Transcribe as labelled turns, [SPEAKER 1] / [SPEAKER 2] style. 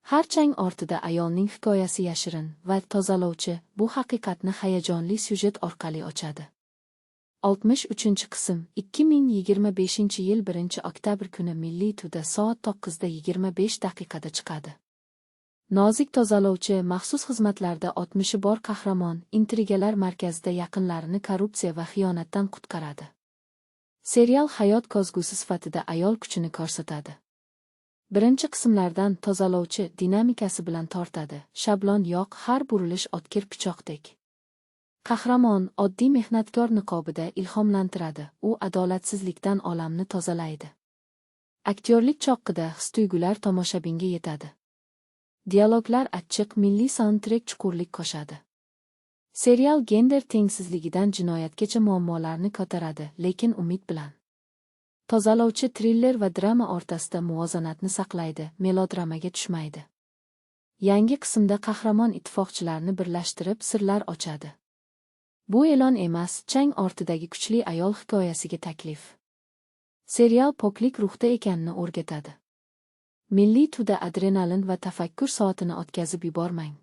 [SPEAKER 1] Har chang ortida ayolning hikoyasi yashirin va tozalovchi, bu haqiqatni hayajonli syujet orqali ochadi. 63-qism 2025-yil 1-oktyabr kuni Milliy Tuda soat 9:25 chiqadi. Nozik tozalovchi maxsus xizmatlarda 60 bor qahramon intrigalar markazida yaqinlarini korrupsiya va xiyonatdan qutqaradi. Serial hayot ko'zgusi sifatida ayol kuchini ko'rsatadi. Birinchi qismlardan tozalovchi dinamikasi bilan tortadi. Shablon yoq, har burilish o'tkir pichoqdek. Qahramon oddiy mehnatkor niqobida ilhomlantiradi. U adolatsizlikdan olamni tozalaydi. Aktyorlik choqqida his-tuyg'ular tomoshabinga yetadi. Dialoglar achchiq, milliy saundtrek chuqurlik qo'shadi. Serial gender tengsizligidan jinoyatgacha muammolarni ko'taradi, lekin umid bilan. Tozalovchi triller va drama o'rtasida muvozanatni saqlaydi, melodramaga tushmaydi. Yangi qismda qahramon ittifoqchilarni birlashtirib sirlar ochadi. Bu e'lon emas, chang ortidagi kuchli ayol hikoyasiga taklif. Serial poklik ruhda ekanini o'rgatadi. Milliy Tuda adrenalin va tafakkur soatini o'tkazib yubormang.